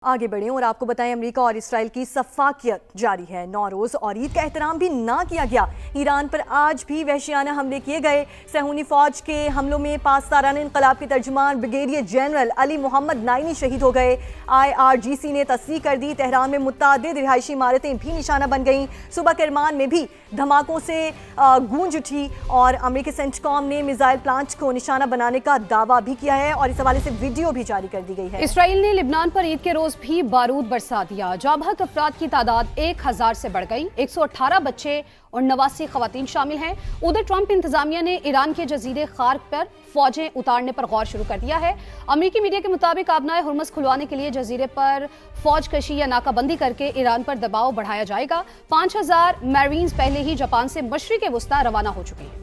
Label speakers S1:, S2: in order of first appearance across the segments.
S1: आगे बढ़ें और आपको बताएं, अमेरिका और इसराइल की सफाकियत जारी है। नौरोज और ईद का एहतराम भी ना किया गया। ईरान पर आज भी वहशियाना हमले किए गए। सहूनी फौज के हमलों में पासदाराना इनकलाब के तर्जुमान brigadier general Ali Mohammad Naini शहीद हो गए। IRGC ने तस्दीक कर दी। तेहरान में मुतअद्दिद रिहायशी इमारतें भी निशाना बन गईं। सुबह करमान में भी धमाकों से गूंज उठी और अमेरिकी सेंटकॉम ने मिसाइल प्लांट को निशाना बनाने का दावा भी किया है और इस हवाले से वीडियो भी जारी कर दी गई है।
S2: इसराइल ने लिबनान पर ईद के रोज भी बारूद बरसा दिया। जाबहक अफराद की तादाद 1000 से बढ़ गई। 118 बच्चे और 89 खवातीन शामिल हैं। उधर ट्रंप इंतजामिया ने ईरान के जजीरे खार्क पर फौजें उतारने पर गौर शुरू कर दिया है। अमेरिकी मीडिया के मुताबिक आबनाए हुर्मुज़ खुलवाने के लिए जजीरे पर फौज कशी या नाकाबंदी करके ईरान पर दबाव बढ़ाया जाएगा। 5000 मैरीन्स पहले ही जापान से मशरिक़ वस्ता रवाना हो चुके हैं।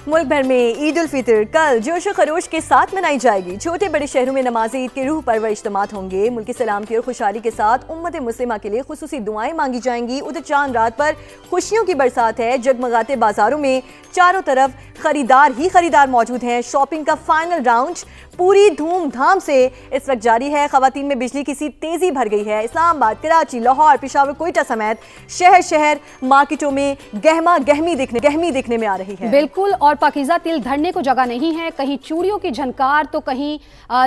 S1: मुल्क भर में ईद उल फितर कल जोश व खरोश के साथ मनाई जाएगी। छोटे बड़े शहरों में नमाज ईद के रूह परवर इज्तिमात होंगे। मुल्क की सलामती और खुशहाली के साथ उम्मत मुस्लिमा के लिए खुसूसी दुआएं मांगी जाएंगी। उधर चांद रात पर खुशियों की बरसात है। जगमगाते बाजारों में चारों तरफ खरीदार ही खरीदार मौजूद हैं। शॉपिंग का फाइनल राउंड पूरी धूमधाम से इस वक्त जारी है। खवातीन में बिजली की सी तेजी भर गई है। इस्लामाबाद, कराची, लाहौर, पेशावर, कोयटा समेत शहर शहर मार्केटों में गहमा गहमी दिखने में आ रही है।
S2: बिल्कुल, और पाकीज़ा तिल धरने को जगह नहीं है। कहीं चूड़ियों की झनकार तो कहीं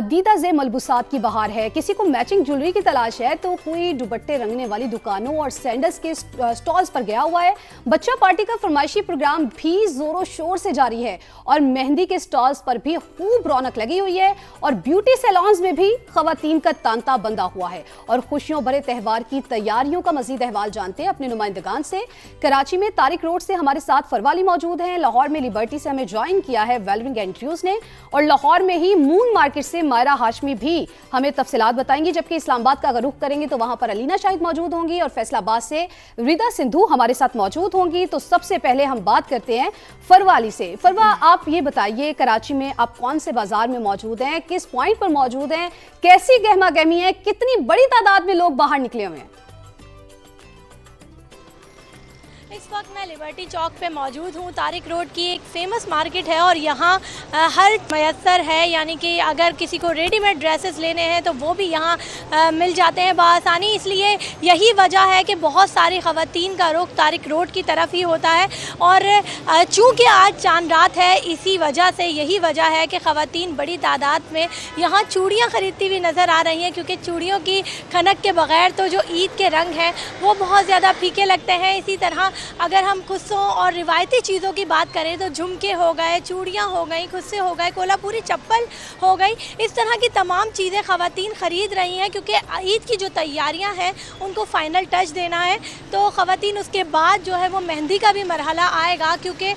S2: दीदा जे मलबूसात की बहार है। किसी को मैचिंग ज्वेलरी की तलाश है तो कोई दुपट्टे रंगने वाली दुकानों और सैंडल्स के स्टॉल्स पर गया हुआ है। बच्चा पार्टी का फरमाइशी प्रोग्राम भी जोरों शोर से जारी है और मेहंदी के स्टॉल्स पर भी खूब रौनक लगी हुई है और ब्यूटी सैलून्स में भी खवातीन का तांता बंधा हुआ है। और खुशियों भरे त्यौहार की तैयारियों का मजीद अहवाल जानते हैं अपने नुमाइंदगान से। कराची में तारिक रोड से हमारे साथ फरवाली मौजूद हैं। लाहौर में लिबर्टी से हमें ज्वाइन किया है वेलरिंग एंड्रयूज ने और लाहौर में ही मून मार्केट से मायरा हाशमी भी हमें तफसीलात बताएंगी। जबकि इस्लामाबाद का अगर रुख करेंगे तो वहां पर अलीना शाहिद मौजूद होंगी और फैसलाबाद से रिदा सिंधु हमारे साथ मौजूद होंगी। तो सबसे पहले हम बात करते हैं फरवाली से। फरवा, आप ये बताइए, कराची में आप कौन से बाजार में मौजूद हैं, किस पॉइंट पर मौजूद हैं, कैसी गहमा गहमी है, कितनी बड़ी तादाद में लोग बाहर निकले हुए हैं?
S3: इस वक्त मैं लिबर्टी चौक पे मौजूद हूँ। तारिक रोड की एक फेमस मार्केट है और यहाँ हर मयसर है, यानी कि अगर किसी को रेडीमेड ड्रेसेस लेने हैं तो वो भी यहाँ मिल जाते हैं बआसानी। इसलिए यही वजह है कि बहुत सारी ख़वातीन का रुख तारिक रोड की तरफ ही होता है। और चूँकि आज चांद रात है, इसी वजह से यही वजह है कि ख़वातीन बड़ी तादाद में यहाँ चूड़ियाँ ख़रीदती हुई नज़र आ रही हैं, क्योंकि चूड़ियों की खनक के बग़ैर तो जो ईद के रंग हैं वो बहुत ज़्यादा फीके लगते हैं। इसी तरह अगर हम खुस्सों और रिवायती चीज़ों की बात करें तो झुमके हो गए, चूड़ियाँ हो गई, खुस्से हो गए, कोल्हापुरी चप्पल हो गई, इस तरह की तमाम चीज़ें ख़वातीन ख़रीद रही हैं, क्योंकि ईद की जो तैयारियां हैं उनको फ़ाइनल टच देना है। तो ख़वातीन उसके बाद जो है वो मेहंदी का भी मरहला आएगा, क्योंकि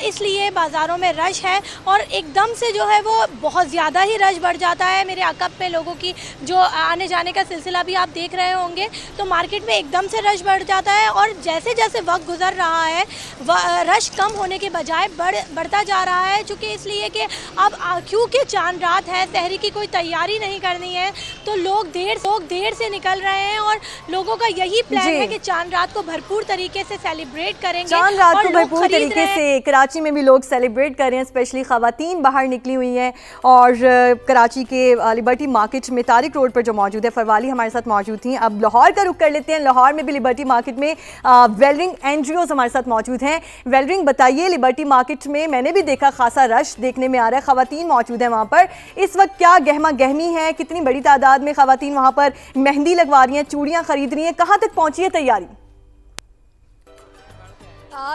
S3: इसलिए बाज़ारों में रश है और एकदम से जो है वो बहुत ज़्यादा ही रश बढ़ जाता है। मेरे अकब पे लोगों की जो आने जाने का सिलसिला भी आप देख रहे होंगे, तो मार्केट में एकदम से रश बढ़ जाता है और जैसे जैसे वक्त गुजर रहा है रश कम होने के बजाय बढ़ता जा रहा है। चूँकि इसलिए कि अब क्योंकि चांद रात है, सहरी की कोई तैयारी नहीं करनी है, तो लोग देर से निकल रहे हैं और लोगों का यही प्लान है कि चांद रात को भरपूर तरीके से सेलिब्रेट करेंगे।
S1: चांद रात को भरपूर तरीके से कराची में भी लोग सेलिब्रेट कर रहे हैं, स्पेशली खवातीन बाहर निकली हुई हैं। और कराची के लिबर्टी मार्केट में तारिक रोड पर जो मौजूद है, फरवाली हमारे साथ मौजूद थी। अब लाहौर का रुख कर लेते हैं। लाहौर में भी लिबर्टी मार्केट में वेलरिंग एंड्रयूज हमारे साथ मौजूद हैं। वेलरिंग, बताइए, लिबर्टी मार्केट में मैंने भी देखा खासा रश देखने में आ रहा है, खवातीन मौजूद है वहाँ पर। इस वक्त क्या गहमा गहमी है, कितनी बड़ी तादाद में खवातीन वहाँ पर मेहंदी लगवा रही हैं, चूड़ियाँ खरीद रही हैं, कहाँ तक पहुँची है तैयारी?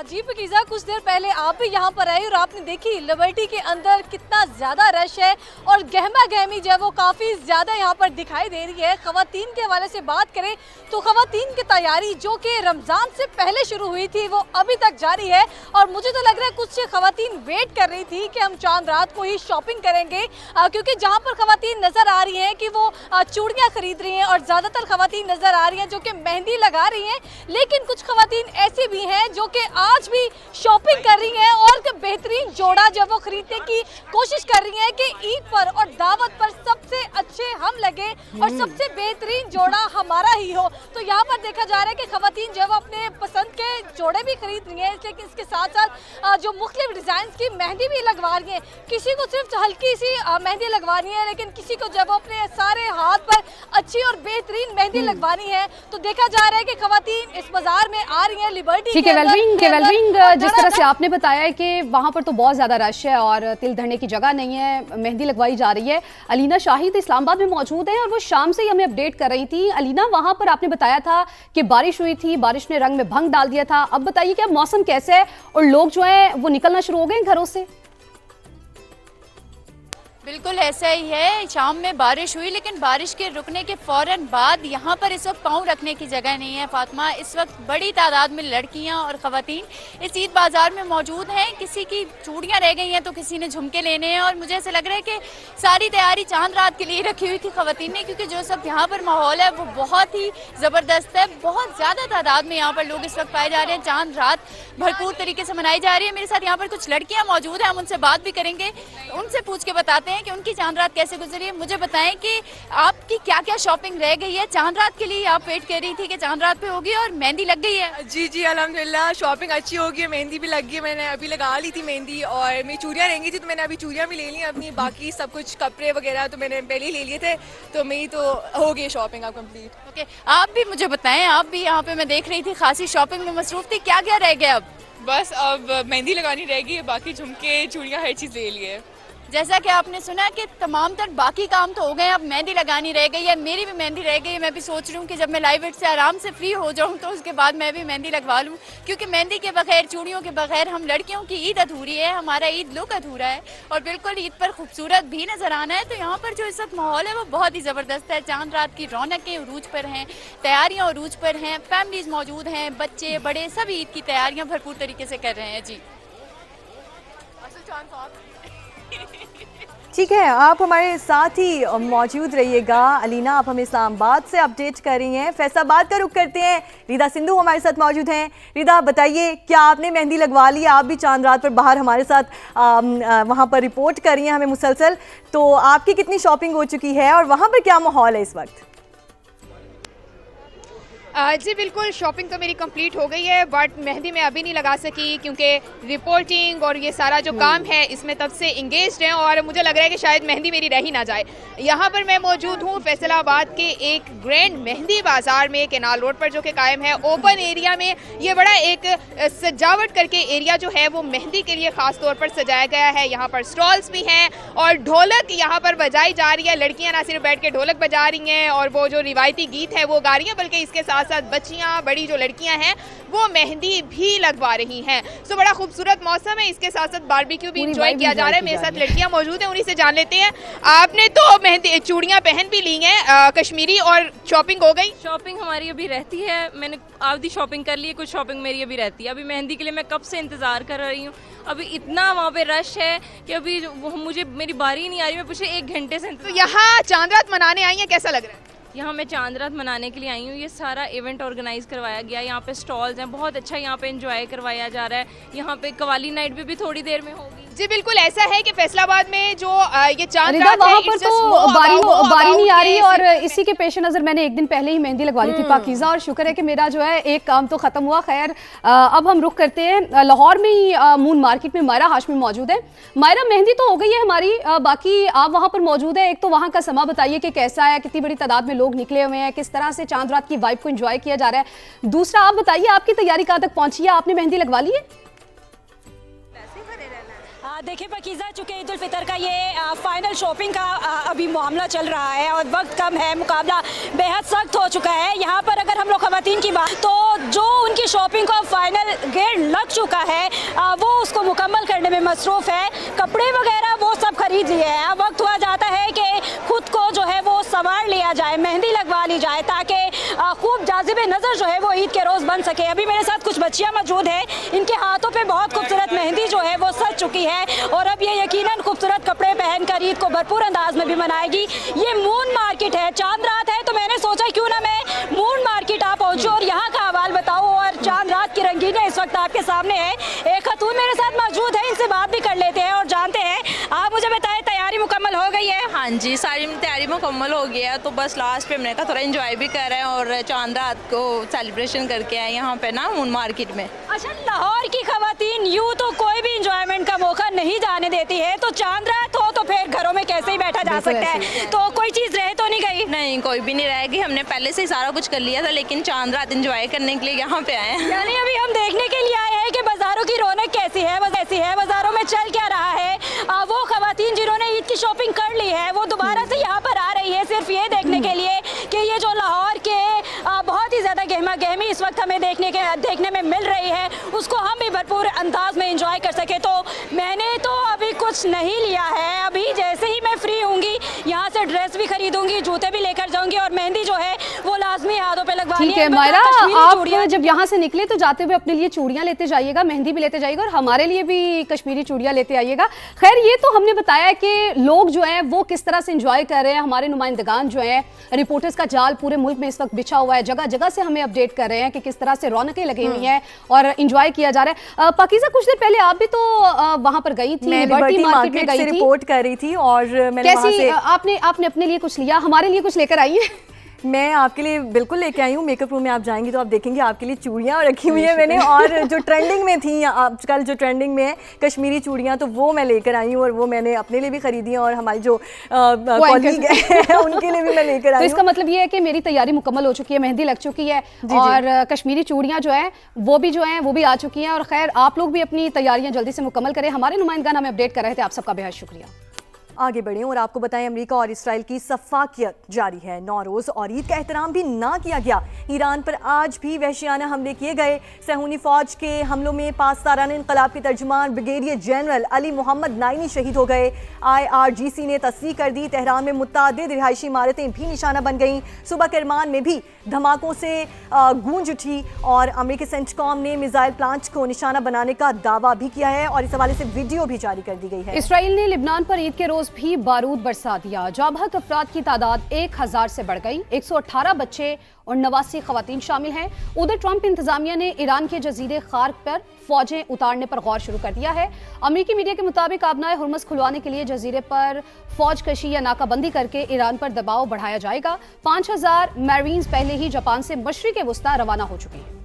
S4: जी पकीज़ा, कुछ देर पहले आप भी यहाँ पर आए और आपने देखी लिबर्टी के अंदर कितना ज़्यादा रश है और गहमा गहमी जो है वो काफ़ी ज़्यादा यहाँ पर दिखाई दे रही है। ख़वातीन के हवाले से बात करें तो ख़वातीन की तैयारी जो कि रमज़ान से पहले शुरू हुई थी वो अभी तक जारी है और मुझे तो लग रहा है कुछ ख़वातीन वेट कर रही थी कि हम चांद रात को ही शॉपिंग करेंगे, क्योंकि जहाँ पर ख़वातीन नज़र आ रही हैं कि वो चूड़ियाँ खरीद रही हैं और ज़्यादातर ख़वातीन नज़र आ रही हैं जो कि मेहंदी लगा रही हैं। लेकिन कुछ ख़वातीन ऐसी भी हैं जो कि आज भी शॉपिंग कर रही हैं और बेहतरीन जोड़ा जो वो खरीदने की कोशिश कर रही हैं कि ईद पर और दावत पर सबसे अच्छे हम लगे। लगे और सबसे बेहतरीन जोड़ा हमारा ही हो। तो यहाँ पर देखा जा रहा है कि खवातीन जो है वो अपने पसंद के जोड़े भी खरीद रही हैं, लेकिन इसके साथ साथ जो मुख्तलिफ डिज़ाइन की मेहंदी भी लगवा रही हैं। किसी को सिर्फ हल्की सी मेहंदी लगवानी है, लेकिन किसी को जब अपने सारे हाथ पर अच्छी और बेहतरीन मेहंदी लगवानी है तो देखा जा रहा है कि खवातीन इस बाजार में आ रही हैं लिबर्टी।
S2: ठीक है वेलविंग, जिस तरह से आपने बताया है कि वहाँ पर तो बहुत ज़्यादा रश है और तिल धरने की जगह नहीं है, मेहंदी लगवाई जा रही है। अलीना शाहिद इस्लामाबाद में मौजूद है और वो शाम से ही हमें अपडेट कर रही थी। अलीना, वहाँ पर आपने बताया था कि बारिश हुई थी, बारिश ने रंग में भंग डाल दिया था। अब बताइए कि अब मौसम कैसे है और लोग जो है वो निकलना शुरू हो गए घरों से?
S5: बिल्कुल ऐसा ही है, शाम में बारिश हुई लेकिन बारिश के रुकने के फौरन बाद यहाँ पर इस वक्त पाँव रखने की जगह नहीं है फातिमा। इस वक्त बड़ी तादाद में लड़कियाँ और ख़वातीन इस ईद बाज़ार में मौजूद हैं। किसी की चूड़ियाँ रह गई हैं तो किसी ने झुमके लेने हैं और मुझे ऐसा लग रहा है कि सारी तैयारी चांद रात के लिए रखी हुई थी ख़वातीन ने, क्योंकि जो सब यहाँ पर माहौल है वो बहुत ही ज़बरदस्त है। बहुत ज़्यादा तादाद में यहाँ पर लोग इस वक्त पाए जा रहे हैं। चांद रात भरपूर तरीके से मनाई जा रही है। मेरे साथ यहाँ पर कुछ लड़कियाँ मौजूद हैं, हम उनसे बात भी करेंगे, उनसे पूछ के बताते हैं कि उनकी चांद रात कैसे गुजरी है। मुझे बताएं कि आपकी क्या क्या शॉपिंग रह गई है? चांद रात के लिए आप वेट कर रही थी कि चांद रात पे होगी और मेहंदी लग गई है?
S6: जी अल्हम्दुलिल्लाह शॉपिंग अच्छी हो गई है, मेहंदी भी लग गई है। मैंने अभी लगा ली थी मेहंदी और मेरी चूड़ियाँ रहेंगी थी तो मैंने अभी चूड़ियाँ भी ले ली अपनी। बाकी सब कुछ कपड़े वगैरह तो मैंने पहले ही ले लिए थे, तो मेरी तो हो गई शॉपिंग अब कंप्लीट।
S5: ओके, आप भी मुझे बताएं, आप भी यहाँ पे मैं देख रही थी खासी शॉपिंग में मसरूफ थी, क्या क्या रह गया अब?
S6: बस अब मेहंदी लगानी रह गई है, बाकी झुमके चूड़ियाँ हर चीज़ ले ली है।
S5: जैसा कि आपने सुना कि तमाम तर बाकी काम तो हो गए, अब मेहंदी लगानी रह गई है। मेरी भी मेहंदी रह गई है। मैं भी सोच रही हूँ कि जब मैं लाइव से आराम से फ्री हो जाऊँ तो उसके बाद मैं भी मेहंदी लगवा लूँ, क्योंकि मेहंदी के बगैर, चूड़ियों के बगैर हम लड़कियों की ईद अधूरी है, हमारा ईद लुक अधूरा है और बिल्कुल ईद पर खूबसूरत भी नजर आना है। तो यहाँ पर जो इस वक्त माहौल है वो बहुत ही ज़बरदस्त है। चांद रात की रौनकें उरूज पर हैं, तैयारियाँ उरूज पर हैं, फैमिलीज मौजूद हैं, बच्चे बड़े सभी ईद की तैयारियाँ भरपूर तरीके से कर रहे हैं। जी
S1: ठीक है, आप हमारे साथ ही मौजूद रहिएगा। अलीना, आप हमें इस्लामाबाद से अपडेट कर रही हैं। फैसलाबाद का रुख करते हैं, रिदा सिंधु हमारे साथ मौजूद हैं। रिदा, बताइए, क्या आपने मेहंदी लगवा ली? आप भी चांद रात पर बाहर हमारे साथ वहाँ पर रिपोर्ट कर रही हैं हमें मुसलसल, तो आपकी कितनी शॉपिंग हो चुकी है और वहाँ पर क्या माहौल है इस वक्त?
S7: जी बिल्कुल, शॉपिंग तो मेरी कंप्लीट हो गई है, बट मेहंदी मैं अभी नहीं लगा सकी क्योंकि रिपोर्टिंग और ये सारा जो काम है इसमें तब से इंगेज्ड हैं और मुझे लग रहा है कि शायद मेहंदी मेरी रह ही ना जाए। यहाँ पर मैं मौजूद हूँ फैसलाबाद के एक ग्रैंड मेहंदी बाज़ार में, केनाल रोड पर, जो कि कायम है ओपन एरिया में। ये बड़ा एक सजावट करके एरिया जो है वो मेहंदी के लिए ख़ास तौर पर सजाया गया है। यहाँ पर स्टॉल्स भी हैं और ढोलक यहाँ पर बजाई जा रही है। लड़कियाँ ना सिर्फ बैठ के ढोलक बजा रही हैं और वो जो रिवायती गीत है वो गा रही हैं, बल्कि इसके साथ साथ बच्चियां, बड़ी जो लड़कियां हैं वो मेहंदी भी लगवा रही हैं। सो बड़ा खूबसूरत मौसम है। इसके साथ साथ बारबेक्यू भी एंजॉय किया जा रहा है। मेरे साथ लड़कियां मौजूद हैं, उन्हीं से जान लेते हैं। आपने तो मेहंदी चूड़ियां पहन भी ली हैं कश्मीरी, और शॉपिंग हो गई?
S8: शॉपिंग हमारी अभी रहती है, मैंने आधी शॉपिंग कर ली है, कुछ शॉपिंग मेरी अभी रहती है। अभी मेहंदी के लिए मैं कब से इंतजार कर रही हूँ। अभी इतना वहाँ पे रश है कि अभी मुझे मेरी बारी ही नहीं आ रही। मैं पिछले 1 घंटे से
S7: तो यहाँ चांद रात मनाने आई हैं, कैसा लग रहा है?
S8: यहाँ मैं चांद रात मनाने के लिए आई हूँ। ये सारा इवेंट ऑर्गेनाइज करवाया गया, यहाँ पे स्टॉल्स हैं, बहुत अच्छा यहाँ पे एंजॉय करवाया जा रहा है। यहाँ पे कवाली नाइट भी थोड़ी देर में होगी।
S7: जी बिल्कुल, ऐसा है कि फैसलाबाद में जो ये चांद
S2: रिदा,
S7: रात
S2: वहाँ
S7: है,
S2: पर
S7: it's
S2: तो
S7: just
S2: बारी नहीं आ रही और
S7: सिर्फ
S2: इसी के पेश नज़र मैंने एक दिन पहले ही मेहंदी लगवा ली थी पाकीज़ा, और शुक्र है कि मेरा जो है एक काम तो ख़त्म हुआ। खैर, अब हम रुख करते हैं लाहौर में ही मून मार्केट में मायरा हाशमी मौजूद है। मायरा, मेहंदी तो हो गई है हमारी, बाकी आप वहाँ पर मौजूद है। एक तो वहाँ का समा बताइए कि कैसा है, कितनी बड़ी तादाद में लोग निकले हुए हैं, किस तरह से चांद रात की वाइब को एंजॉय किया जा रहा है। दूसरा, आप बताइए, आपकी तैयारी कहाँ तक पहुँची है? आपने मेहंदी लगवा ली है?
S9: देखिए पाकीज़ा, चूँकि ईद उल फितर का ये फाइनल शॉपिंग का अभी मामला चल रहा है और वक्त कम है, मुकाबला बेहद सख्त हो चुका है। यहाँ पर अगर हम लोग ख़वातीन की बात, तो जो उनकी शॉपिंग का फाइनल गेट लग चुका है वो उसको मुकम्मल करने में मसरूफ़ है। कपड़े वगैरह वो सब खरीद लिए हैं। अब वक्त हुआ जाता है कि खुद को जो है वो संवार लिया जाए, मेहंदी लगवा ली जाए, ताकि खूब जाज़िब नज़र जो है वो ईद के रोज़ बन सके। अभी मेरे साथ कुछ बच्चियाँ मौजूद हैं, इनके हाथों पर बहुत खूबसूरत मेहंदी जो है वो सज चुकी है और अब ये यकीनन खूबसूरत कपड़े पहनकर ईद को भरपूर अंदाज में भी मनाएगी। ये मून मार्केट है, चांद रात है, तो मैंने सोचा क्यों ना मैं मून मार्केट आ पहुंचूं और यहाँ का हवाल बताऊं। और चांद रात की रंगीनें इस वक्त आपके सामने है। एक खतून मेरे साथ मौजूद है, इनसे बात भी कर लेते हैं और जानते हैं। आप मुझे बताएं, तैयारी मुकम्मल हो गई है?
S10: हाँ जी, सारी तैयारी मुकम्मल हो गया, तो बस लास्ट पे हमने कहा थोड़ा एंजॉय भी कर रहे हैं और चांद रात को सेलिब्रेशन करके आए यहाँ पे ना मून मार्केट में।
S9: अच्छा, लाहौर की खवातीन यूँ तो कोई भी इंजॉयमेंट का मौका नहीं जाने देती है, तो चांद रात हो तो फिर घरों में कैसे ही बैठा जा सकता है, तो कोई चीज़ रह तो नहीं गई?
S10: नहीं, कोई भी नहीं रहेगी, हमने पहले से ही सारा कुछ कर लिया था, लेकिन चांद रात एंजॉय करने के लिए यहाँ पे आए हैं।
S9: यानी अभी हम देखने के लिए आए हैं कि बाजारों की रौनक कैसी है, बाजारों में चल क्या रहा है। वो खवातीन जिन्होंने ईद की शॉपिंग कर ली है वो दोबारा से यहाँ पर आ रही है सिर्फ ये देखने के लिए कि ये जो लाहौर के बहुत ही ज़्यादा गहमा गहमी इस वक्त हमें देखने में मिल रही है, उसको हम भी भरपूर अंदाज में एंजॉय कर सके। तो मैंने तो अभी कुछ नहीं लिया है, अभी जैसे ही मैं फ्री होंगी यहाँ से ड्रेस भी खरीदूंगी, जूते भी लेकर जाऊंगी और मेहंदी जो है वो लाजमी हाथों पे लगवा
S2: ठीक है मायरा, आप जब यहाँ से निकले तो जाते हुए अपने लिए चूड़ियां लेते जाइएगा, मेहंदी भी लेते जाइएगा और हमारे लिए भी कश्मीरी चूड़ियां लेते आइएगा। खैर, ये तो हमने बताया कि लोग जो हैं वो किस तरह से एंजॉय कर रहे हैं। हमारे नुमाइंदगान जो हैं, रिपोर्टर्स का जाल पूरे मुल्क में इस वक्त बिछा हुआ है, जगह जगह से हमें अपडेट कर रहे हैं कि किस तरह से रौनकें लगी हुई हैं और एंजॉय किया जा रहा है। पाकीज़ा, कुछ देर पहले आप भी तो वहां पर गई थी, लिबर्टी मार्केट में गई थी,
S1: रिपोर्ट कर रही थी और मैंने
S2: कैसी आपने अपने लिए कुछ लिया, हमारे लिए कुछ लेकर आई है?
S1: मैं आपके लिए बिल्कुल लेके आई हूँ। मेकअप रूम में आप जाएंगी तो आप देखेंगे आपके लिए चूड़ियाँ रखी हुई है मैंने, और जो ट्रेंडिंग में थी आजकल, जो ट्रेंडिंग में है कश्मीरी चूड़ियाँ, तो वो मैं लेकर आई हूँ और वो मैंने अपने लिए भी खरीदी है और हमारी जो कॉलीग है उनके लिए भी मैं लेकर आई हूँ।
S2: तो इसका मतलब ये है कि मेरी तैयारी मुकम्मल हो चुकी है, मेहंदी लग चुकी है और कश्मीरी चूड़ियाँ जो है वो भी आ चुकी हैं। और खैर, आप लोग भी अपनी तैयारियाँ जल्दी से मुकम्मल करें। हमारे नुमाइंदगान हमें अपडेट कर रहे थे, आप सबका बेहद शुक्रिया।
S1: आगे बढ़ें और आपको बताएं, अमेरिका और इसराइल की सफाकियत जारी है। नौरोज़ और ईद का एहतराम भी ना किया गया। ईरान पर आज भी वहशियाना हमले किए गए। सहूनी फौज के हमलों में पाकिस्तान इनकलाब के तर्जुमान brigadier general Ali Mohammad Naini शहीद हो गए। IRGC ने तस्दीक कर दी। तेहरान में मुतअद्दिद रिहायशी इमारतें भी निशाना बन गईं। सुबह करमान में भी धमाकों से गूंज उठी और अमेरिकी सेंटकॉम ने मिसाइल प्लांट को निशाना बनाने का दावा भी किया है और इस हवाले से वीडियो भी जारी कर दी गई है।
S2: इसराइल ने लिबनान पर ईद के रोज भी बारूद बरसा दिया। जाबहक अफराद की तादाद 1000 से बढ़ गई। 118 बच्चे और 89 खवातीन शामिल हैं। उधर ट्रंप इंतजामिया ने ईरान के जजीरे खार्क पर फौजें उतारने पर गौर शुरू कर दिया है। अमेरिकी मीडिया के मुताबिक आबनाए हुर्मुज़ खुलवाने के लिए जजीरे पर फौज कशी या नाकाबंदी करके ईरान पर दबाव बढ़ाया जाएगा। 5000 मैरीन्स पहले ही जापान से मशरिक़ वुस्ता रवाना हो चुकी हैं।